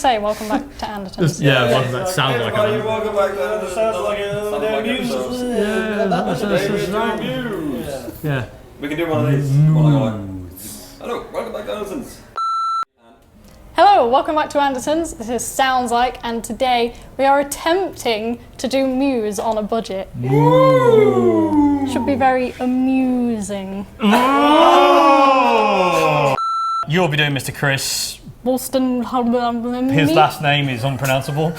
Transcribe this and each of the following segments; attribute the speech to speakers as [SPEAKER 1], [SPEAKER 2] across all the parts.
[SPEAKER 1] say welcome back to Andertons.
[SPEAKER 2] Yeah, welcome back. Sounds like
[SPEAKER 3] Everybody, welcome back to Andertons. Sounds like a Muse.
[SPEAKER 2] Yeah.
[SPEAKER 3] We can do one of these. Hello, welcome back to Andertons.
[SPEAKER 1] Hello, welcome back to Andertons. This is Sounds Like, and today we are attempting to do Muse on a budget. Ooh. Should be very amusing.
[SPEAKER 2] You'll be doing Mr. Chris
[SPEAKER 1] Wolstenholme.
[SPEAKER 2] His last name is unpronounceable.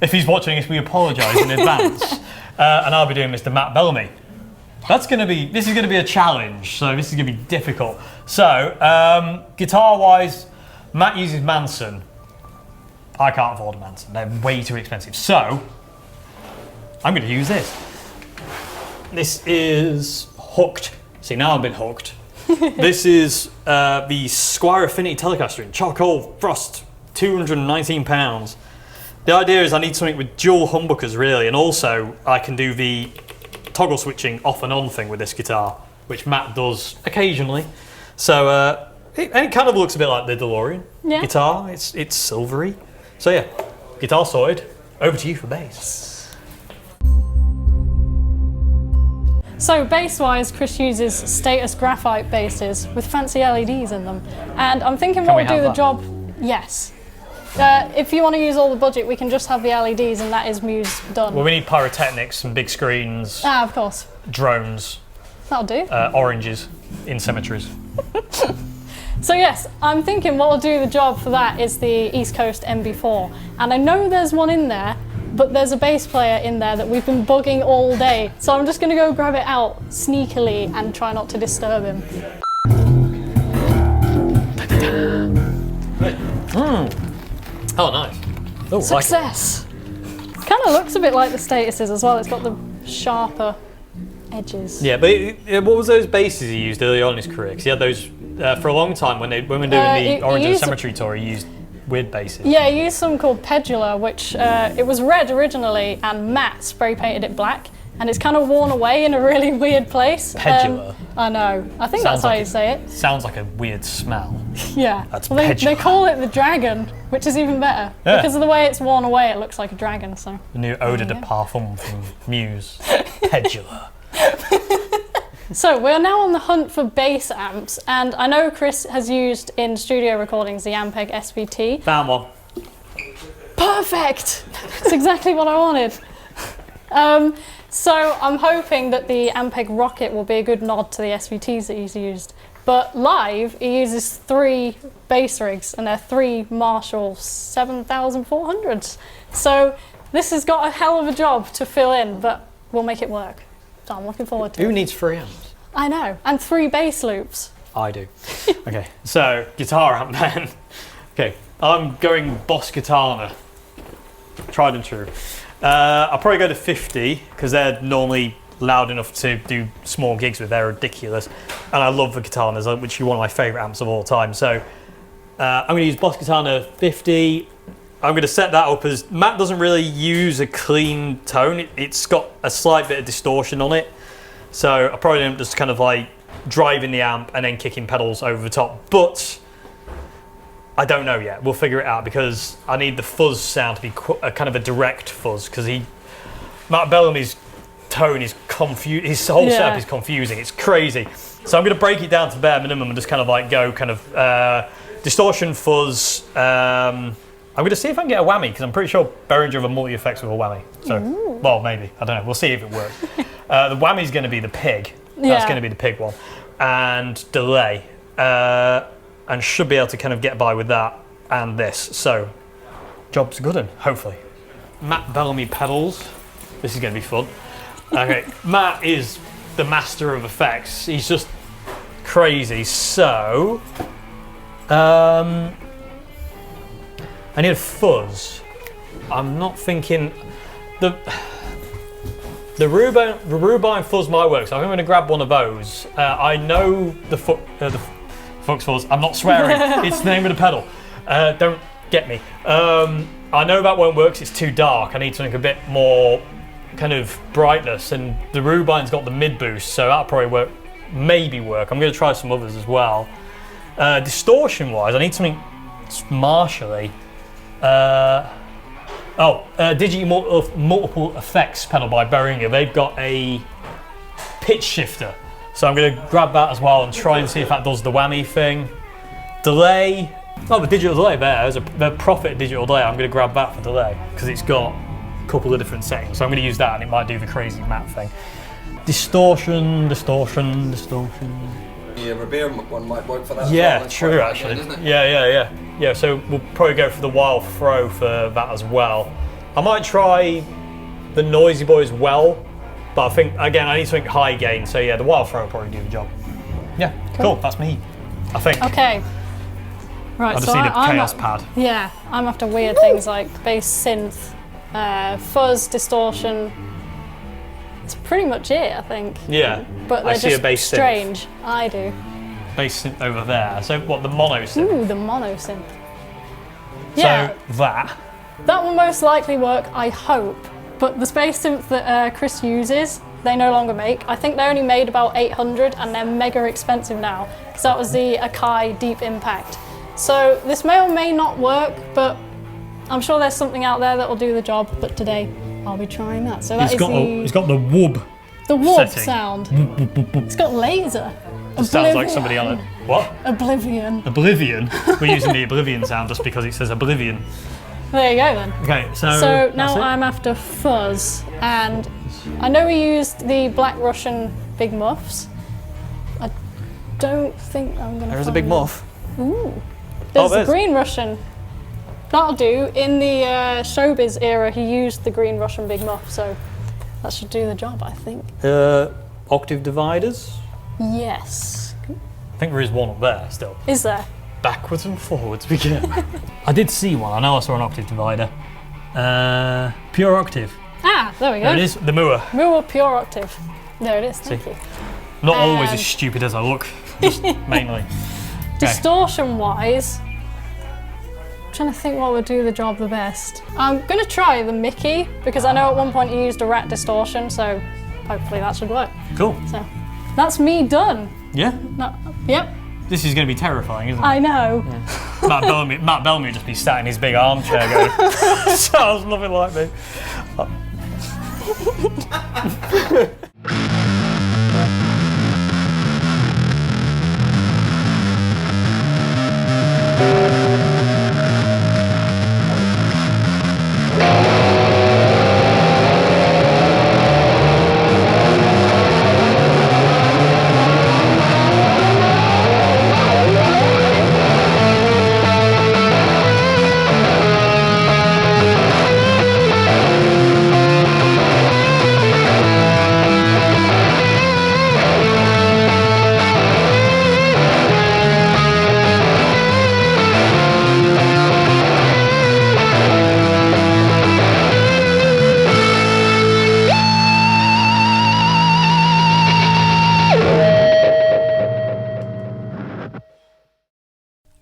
[SPEAKER 2] If he's watching this, we apologise in advance. And I'll be doing Mr. Matt Bellamy. This is going to be a challenge, so this is going to be difficult. So, guitar-wise, Matt uses Manson. I can't afford a Manson, they're way too expensive. So, I'm going to use this. This is hooked. See, now I've been hooked. This is the Squire Affinity Telecaster in charcoal frost, £219. The idea is I need something with dual humbuckers really, and also I can do the toggle switching off and on thing with this guitar, which Matt does occasionally. So it kind of looks a bit like the DeLorean guitar. It's silvery. So yeah, guitar sorted. Over to you for bass.
[SPEAKER 1] So bass-wise, Chris uses status graphite basses with fancy LEDs in them, and I'm thinking what will do the job. Yes. If you want to use all the budget, we can just have the LEDs, and that is Muse done.
[SPEAKER 2] Well, we need pyrotechnics and big screens.
[SPEAKER 1] Ah, of course.
[SPEAKER 2] Drones.
[SPEAKER 1] That'll do.
[SPEAKER 2] Oranges in cemeteries.
[SPEAKER 1] So yes, I'm thinking what will do the job for that is the East Coast MB4, and I know there's one in there. But there's a bass player in there that we've been bugging all day. So I'm just going to go grab it out sneakily and try not to disturb him.
[SPEAKER 2] Oh, nice. Oh,
[SPEAKER 1] Success! Like kind of looks a bit like the CICI'S as well. It's got the sharper edges.
[SPEAKER 2] Yeah, but what was those basses he used early on in his career? Because he had those for a long time when we were doing the Orange and Cemetery tour. He used weird basses.
[SPEAKER 1] Yeah, he used some called Pedula, which it was red originally, and Matt spray painted it black, and it's kind of worn away in a really weird place.
[SPEAKER 2] Pedula.
[SPEAKER 1] I know. I think that's how you say it.
[SPEAKER 2] Sounds like a weird smell.
[SPEAKER 1] Yeah.
[SPEAKER 2] That's
[SPEAKER 1] well, they call it the dragon, which is even better. Yeah. Because of the way it's worn away, it looks like a dragon. So.
[SPEAKER 2] The new eau de parfum from Muse. Pedula.
[SPEAKER 1] So we're now on the hunt for bass amps, and I know Chris has used in studio recordings the Ampeg SVT.
[SPEAKER 2] Found one.
[SPEAKER 1] Perfect! That's exactly what I wanted. So I'm hoping that the Ampeg Rocket will be a good nod to the SVTs that he's used. But live, he uses 3 bass rigs, and they're 3 Marshall 7400s. So this has got a hell of a job to fill in, but we'll make it work. So I'm looking forward to it.
[SPEAKER 2] Who needs 3 amps?
[SPEAKER 1] I know, and 3 bass loops.
[SPEAKER 2] I do. Okay, so guitar amp then. Okay, I'm going Boss Guitarna. Tried and true. I'll probably go to 50 because they're normally loud enough to do small gigs with. They're ridiculous, and I love the Guitarnas, which are one of my favourite amps of all time. So I'm going to use Boss Guitarna 50. I'm going to set that up as Matt doesn't really use a clean tone. It's got a slight bit of distortion on it. So I probably end up just kind of like driving the amp and then kicking pedals over the top. But I don't know yet. We'll figure it out because I need the fuzz sound to be kind of a direct fuzz because Matt Bellamy's tone is confused. His whole setup is confusing. It's crazy. So I'm going to break it down to bare minimum and just kind of like go kind of distortion, fuzz. I'm going to see if I can get a whammy because I'm pretty sure Behringer have a multi-effects with a whammy. So, well, maybe. I don't know. We'll see if it works. The whammy's going to be the pig. That's going to be the pig one. And delay. And should be able to kind of get by with that and this. So, job's good one, hopefully. Matt Bellamy pedals. This is going to be fun. Okay, Matt is the master of effects. He's just crazy. So, I need a fuzz. I'm not thinking the Rubine fuzz might work, so I'm going to grab one of those. I know the Fox fuzz. I'm not swearing. It's the name of the pedal. Don't get me. I know that won't work 'cause it's too dark. I need something a bit more kind of brightness, and the Rubine's got the mid boost, so that'll probably work. Maybe work. I'm going to try some others as well. Distortion wise, I need something Marshally. Multiple Effects pedal by Behringer. They've got a pitch shifter. So I'm going to grab that as well and try and see if that does the whammy thing. Delay. Oh, the digital delay there. There's a Profit digital delay. I'm going to grab that for delay because it's got a couple of different settings. So I'm going to use that and it might do the crazy Matt thing. Distortion.
[SPEAKER 3] Yeah, Revere one might work for that.
[SPEAKER 2] Yeah,
[SPEAKER 3] as
[SPEAKER 2] true
[SPEAKER 3] well.
[SPEAKER 2] actually.
[SPEAKER 3] Isn't it?
[SPEAKER 2] Yeah. So we'll probably go for the Wild Throw for that as well. I might try the Noisy Boy as well, but I think again I need something high gain. So yeah, the Wild Throw will probably do the job. Yeah, cool. That's me. I think.
[SPEAKER 1] Okay. Right.
[SPEAKER 2] I just need a chaos pad.
[SPEAKER 1] Yeah, I'm after weird things like bass synth, fuzz, distortion. That's pretty much it, I think.
[SPEAKER 2] Yeah.
[SPEAKER 1] But they're
[SPEAKER 2] I see
[SPEAKER 1] just
[SPEAKER 2] a bass
[SPEAKER 1] strange.
[SPEAKER 2] synth.
[SPEAKER 1] I do.
[SPEAKER 2] Bass synth over there. So what? The mono synth.
[SPEAKER 1] Ooh, the mono synth. Yeah.
[SPEAKER 2] So that.
[SPEAKER 1] That will most likely work, I hope. But the space synth that Chris uses, they no longer make. I think they only made about 800 and they're mega expensive now because that was the Akai Deep Impact. So this may or may not work, but I'm sure there's something out there that will do the job. But today I'll be trying that. So that
[SPEAKER 2] It's got the whoop.
[SPEAKER 1] The whoop
[SPEAKER 2] setting.
[SPEAKER 1] sound. It's got laser.
[SPEAKER 2] It sounds like somebody on it. What?
[SPEAKER 1] Oblivion.
[SPEAKER 2] Oblivion? We're using the Oblivion sound just because it says Oblivion.
[SPEAKER 1] There you go then.
[SPEAKER 2] Okay, so
[SPEAKER 1] So now
[SPEAKER 2] that's it?
[SPEAKER 1] I'm after fuzz, and I know we used the Black Russian Big Muffs. I don't think I'm gonna.
[SPEAKER 2] There's a big muff.
[SPEAKER 1] Ooh. There's the
[SPEAKER 2] there's-
[SPEAKER 1] Green Russian. That'll do. In the Showbiz era, he used the Green Russian Big Muff, so that should do the job, I think.
[SPEAKER 2] Octave dividers?
[SPEAKER 1] Yes.
[SPEAKER 2] I think there is one up there still.
[SPEAKER 1] Is there?
[SPEAKER 2] Backwards and forwards we go. I did see one. I know I saw an octave divider. Pure octave.
[SPEAKER 1] Ah, there we go.
[SPEAKER 2] There it is. The Moore.
[SPEAKER 1] Moore Pure Octave. There it is. Thank
[SPEAKER 2] See?
[SPEAKER 1] you.
[SPEAKER 2] Not always
[SPEAKER 1] And-
[SPEAKER 2] as stupid as I look. Just mainly.
[SPEAKER 1] Distortion-wise, I'm trying to think what would do the job the best. I'm going to try the Mickey, because I know at one point you used a rat distortion, so hopefully that should work.
[SPEAKER 2] Cool.
[SPEAKER 1] So that's me done.
[SPEAKER 2] Yeah.
[SPEAKER 1] No, yep,
[SPEAKER 2] This is going to be terrifying, isn't it?
[SPEAKER 1] I know.
[SPEAKER 2] Matt Bellamy would just be sat in his big armchair going, sounds nothing like me.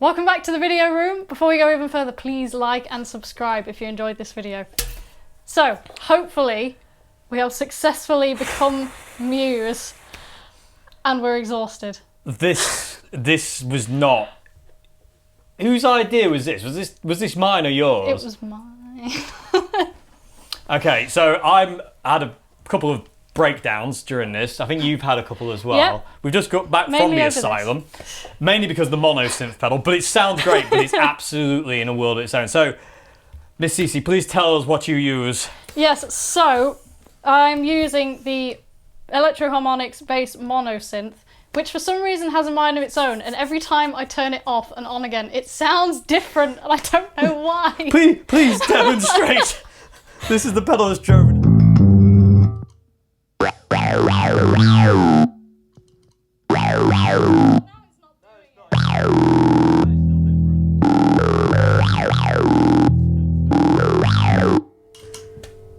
[SPEAKER 1] Welcome back to the video room. Before we go even further, please like and subscribe if you enjoyed this video. So, hopefully, we have successfully become Muse and we're exhausted.
[SPEAKER 2] This was not. Whose idea was this? Was this mine or yours?
[SPEAKER 1] It was mine.
[SPEAKER 2] Okay, so I had a couple of breakdowns during this. I think you've had a couple as well.
[SPEAKER 1] Yep.
[SPEAKER 2] We've just got back
[SPEAKER 1] Mainly
[SPEAKER 2] from the
[SPEAKER 1] over this.
[SPEAKER 2] asylum, mainly because of the mono synth pedal, but it sounds great, but it's absolutely in a world of its own. So, Miss Cici, please tell us what you use.
[SPEAKER 1] Yes, so I'm using the Electro-Harmonix bass mono synth, which for some reason has a mind of its own, and every time I turn it off and on again, it sounds different, and I don't know why.
[SPEAKER 2] Please demonstrate. This is the pedal that's driven.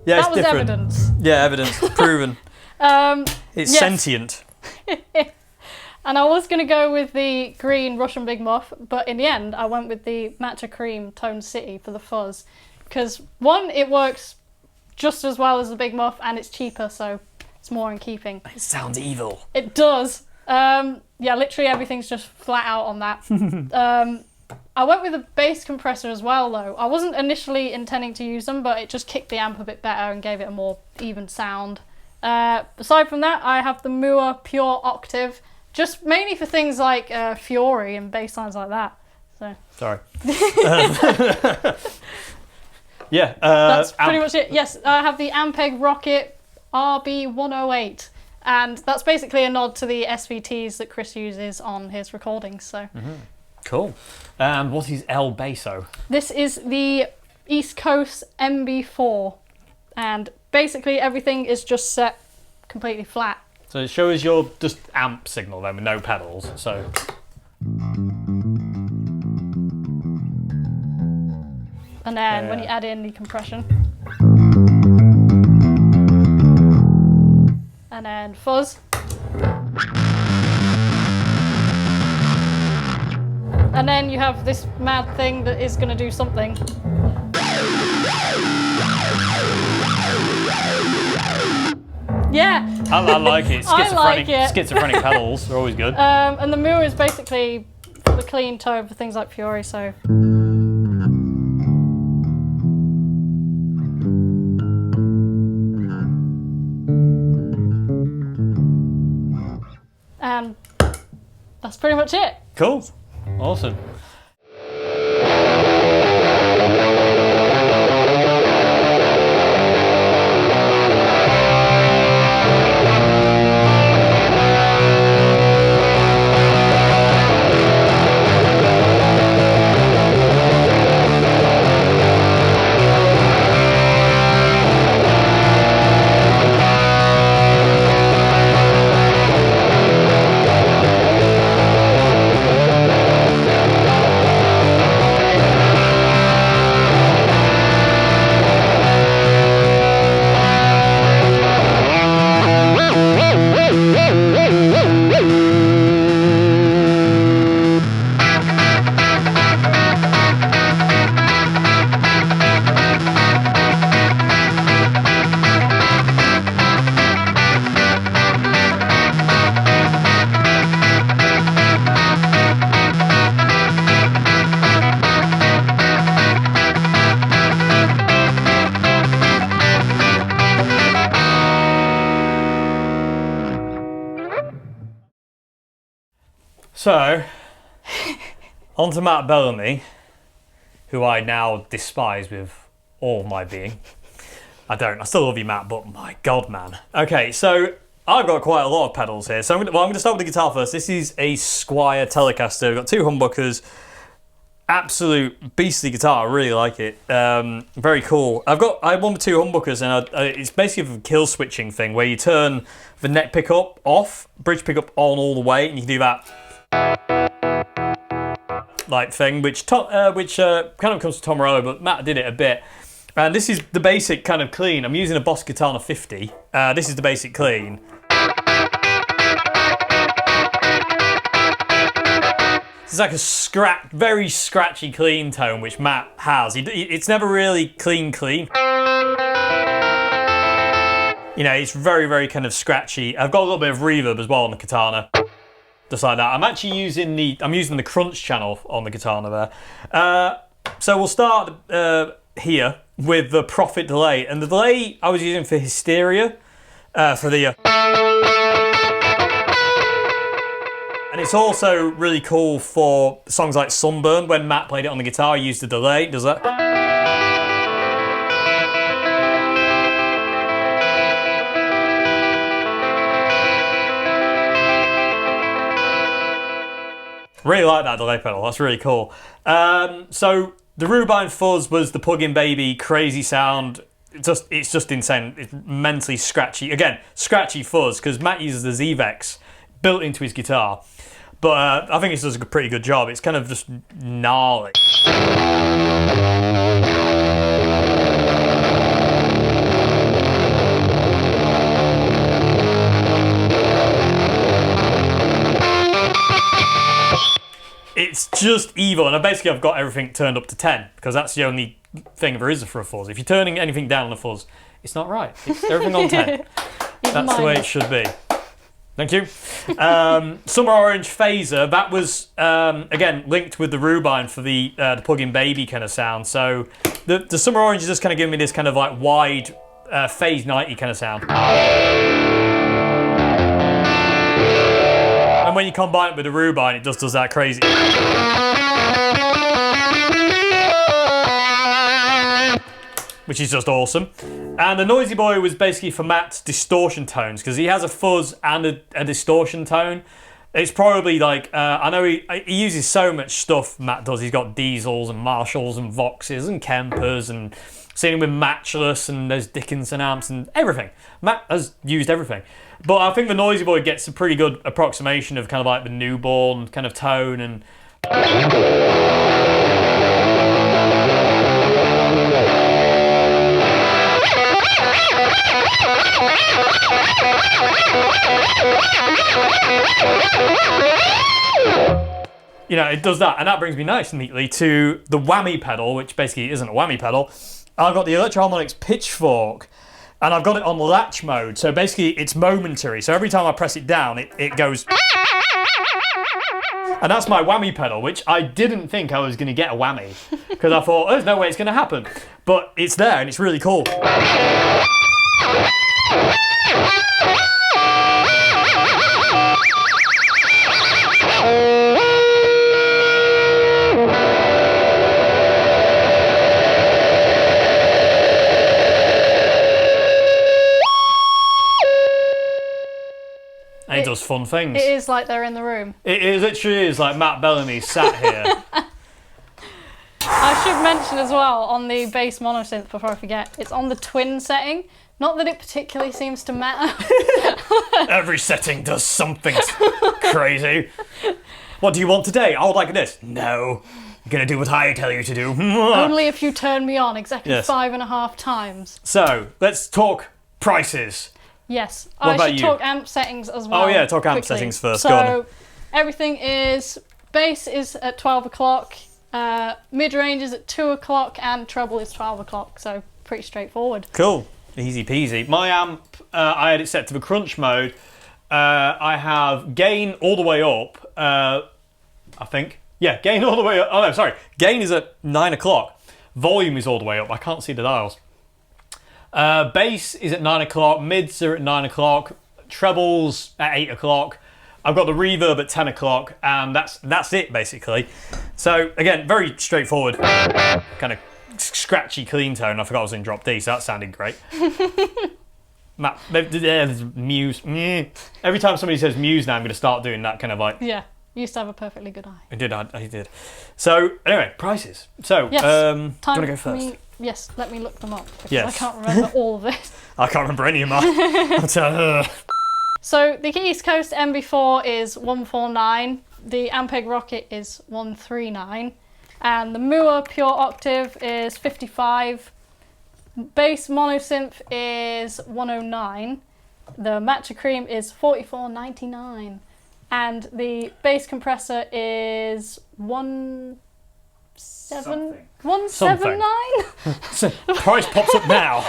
[SPEAKER 2] Yeah, it's
[SPEAKER 1] That was
[SPEAKER 2] different.
[SPEAKER 1] evidence.
[SPEAKER 2] Yeah, evidence. Proven. It's
[SPEAKER 1] yes.
[SPEAKER 2] sentient.
[SPEAKER 1] And I was going to go with the green Russian Big Muff, but in the end I went with the Matcha Cream Tone City for the fuzz. Because one, it works just as well as the Big Muff and it's cheaper, so it's more in keeping.
[SPEAKER 2] It sounds evil.
[SPEAKER 1] It does. Yeah, literally everything's just flat out on that. I went with a bass compressor as well, though. I wasn't initially intending to use them, but it just kicked the amp a bit better and gave it a more even sound. Aside from that, I have the Moore Pure Octave, just mainly for things like Fury and bass lines like that. So.
[SPEAKER 2] Sorry. Yeah.
[SPEAKER 1] That's pretty much it. Yes, I have the Ampeg Rocket RB108. And that's basically a nod to the SVTs that Chris uses on his recordings. So.
[SPEAKER 2] Cool. And what is El Basso?
[SPEAKER 1] This is the East Coast MB4. And basically everything is just set completely flat.
[SPEAKER 2] So show us your just amp signal then with no pedals. So.
[SPEAKER 1] And then when you add in the compression. And then fuzz. And then you have this mad thing that is going to do something. Yeah.
[SPEAKER 2] I like it.
[SPEAKER 1] I like it.
[SPEAKER 2] Schizophrenic pedals are always good.
[SPEAKER 1] And the Moore is basically for the clean tone for things like Fury, so. And that's pretty much it.
[SPEAKER 2] Cool. Awesome. So, on to Matt Bellamy, who I now despise with all my being. I still love you, Matt, but my God, man. Okay, so I've got quite a lot of pedals here. So I'm going to start with the guitar first. This is a Squier Telecaster. We've got two humbuckers. Absolute beastly guitar. I really like it. Very cool. I have one with two humbuckers, and it's basically a kill switching thing where you turn the neck pickup off, bridge pickup on all the way, and you can do that like thing, which kind of comes to Tom Morello, but Matt did it a bit. And this is the basic kind of clean. I'm using a Boss Guitarna 50. This is the basic clean. It's like a very scratchy clean tone, which Matt has. It's never really clean. You know, it's very, very kind of scratchy. I've got a little bit of reverb as well on the Guitarna. Just like that. I'm actually using the crunch channel on the Guitarna there. So we'll start here with the Prophet delay, and the delay I was using for Hysteria, for the. And it's also really cool for songs like Sunburn. When Matt played it on the guitar, he used the delay. Does that? Really like that delay pedal. That's really cool. So the Rubine Fuzz was the plug-in baby, crazy sound. It's just insane. It's mentally scratchy. Again, scratchy fuzz, because Matt uses the Z-Vex built into his guitar. But I think it does a pretty good job. It's kind of just gnarly. It's just evil, and basically I've got everything turned up to 10, because that's the only thing there is for a fuzz. If you're turning anything down on a fuzz, it's not right. It's everything on 10. That's the way it should be. Thank you. Summer Orange Phaser, that was, again, linked with the Rubine for the plug-in baby kind of sound. So the Summer Orange is just kind of giving me this kind of like wide, phase 90 kind of sound. And when you combine it with the Rubine, it just does that crazy. Which is just awesome. And the Noisy Boy was basically for Matt's distortion tones, because he has a fuzz and a distortion tone. It's probably like, I know he uses so much stuff, Matt does. He's got Diesels and Marshalls and Voxes and Kempers, and seen him with Matchless, and there's Dickinson amps and everything. Matt has used everything. But I think the Noisy Boy gets a pretty good approximation of kind of like the newborn kind of tone. And you know, it does that, and that brings me nice and neatly to the whammy pedal, which basically isn't a whammy pedal. I've got the Electro-Harmonix Pitchfork, and I've got it on latch mode, so basically it's momentary. So every time I press it down, it goes. And that's my whammy pedal, which I didn't think I was going to get a whammy, because I thought, there's no way it's going to happen. But it's there, and it's really cool. And it does fun things.
[SPEAKER 1] It is like they're in the room.
[SPEAKER 2] It literally is like Matt Bellamy sat here.
[SPEAKER 1] I should mention as well on the bass monosynth, before I forget, it's on the twin setting. Not that it particularly seems to matter.
[SPEAKER 2] Every setting does something crazy. What do you want today? I would like this. No. You're going to do what I tell you to do.
[SPEAKER 1] Only if you turn me on exactly
[SPEAKER 2] Yes.
[SPEAKER 1] 5.5 times.
[SPEAKER 2] So, let's talk prices.
[SPEAKER 1] Yes.
[SPEAKER 2] What
[SPEAKER 1] I
[SPEAKER 2] about
[SPEAKER 1] should
[SPEAKER 2] you?
[SPEAKER 1] talk amp settings as well.
[SPEAKER 2] Oh yeah, talk amp
[SPEAKER 1] quickly.
[SPEAKER 2] settings first. Go on.
[SPEAKER 1] So, everything is, bass is at 12 o'clock, mid-range is at 2 o'clock, and treble is 12 o'clock. So, pretty straightforward.
[SPEAKER 2] Cool. Easy peasy. My amp, I had it set to the crunch mode. I have gain all the way up, I think. Yeah, gain all the way up. Oh no, sorry. Gain is at 9 o'clock. Volume is all the way up. I can't see the dials. Bass is at 9 o'clock. Mids are at 9 o'clock. Trebles at 8 o'clock. I've got the reverb at 10 o'clock, and that's it basically. So again, very straightforward. Kind of scratchy clean tone. I forgot I was in drop D, so that sounded great. Matt, Muse. Every time somebody says Muse now, I'm going to start doing that kind of like.
[SPEAKER 1] Yeah, you used to have a perfectly good eye.
[SPEAKER 2] I did. So anyway, prices. So
[SPEAKER 1] Yes,
[SPEAKER 2] do you want
[SPEAKER 1] time
[SPEAKER 2] to go
[SPEAKER 1] for
[SPEAKER 2] first?
[SPEAKER 1] me. Yes, let me look them up, because
[SPEAKER 2] Yes.
[SPEAKER 1] I can't remember all of this.
[SPEAKER 2] I can't remember any of mine.
[SPEAKER 1] So the East Coast MB4 is 149, the Ampeg Rocket is 139, and the Moore Pure Octave is 55. Bass Monosynth is 109. The Matcha Cream is 44.99, and the bass compressor is 179.
[SPEAKER 2] Price pops up now.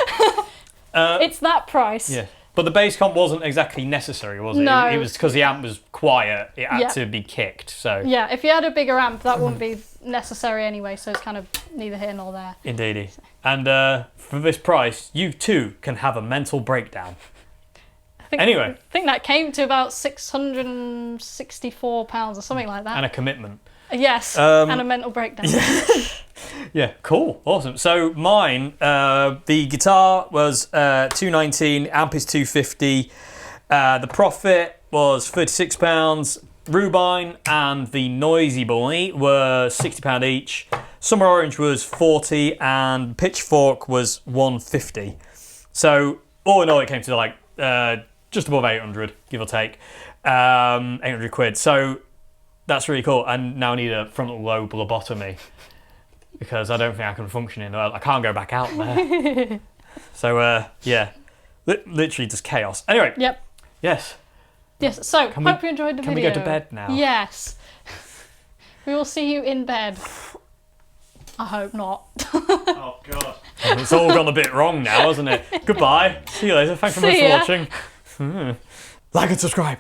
[SPEAKER 1] It's that price.
[SPEAKER 2] Yeah. But the bass comp wasn't exactly necessary, was it?
[SPEAKER 1] No.
[SPEAKER 2] It was because the amp was quiet. It had
[SPEAKER 1] Yeah.
[SPEAKER 2] to be kicked. So
[SPEAKER 1] Yeah, if you had a bigger amp, that wouldn't be necessary anyway, so it's kind of neither here nor there.
[SPEAKER 2] indeedy. And for this price, you too can have a mental breakdown. Anyway.
[SPEAKER 1] I think that came to about £664 or something like that.
[SPEAKER 2] And a commitment.
[SPEAKER 1] Yes, and a mental breakdown.
[SPEAKER 2] Yeah, cool, awesome. So mine, the guitar was $219, amp is $250. The profit was £36. Rubine and the Noisy Boy were £60 each. Summer Orange was $40, and Pitchfork was $150. So all in all, it came to like just above 800, give or take, 800 quid. So that's really cool. And now I need a frontal lobe lobotomy, because I don't think I can function in there. I can't go back out there. So yeah, literally just chaos. Anyway.
[SPEAKER 1] Yep.
[SPEAKER 2] Yes.
[SPEAKER 1] Yes, so hope you enjoyed the video.
[SPEAKER 2] Can we go to bed now?
[SPEAKER 1] Yes. We will see you in bed. I hope not.
[SPEAKER 2] Oh, God. It's all gone a bit wrong now, hasn't it? Goodbye. See you later. Thanks so much for watching. Like and subscribe.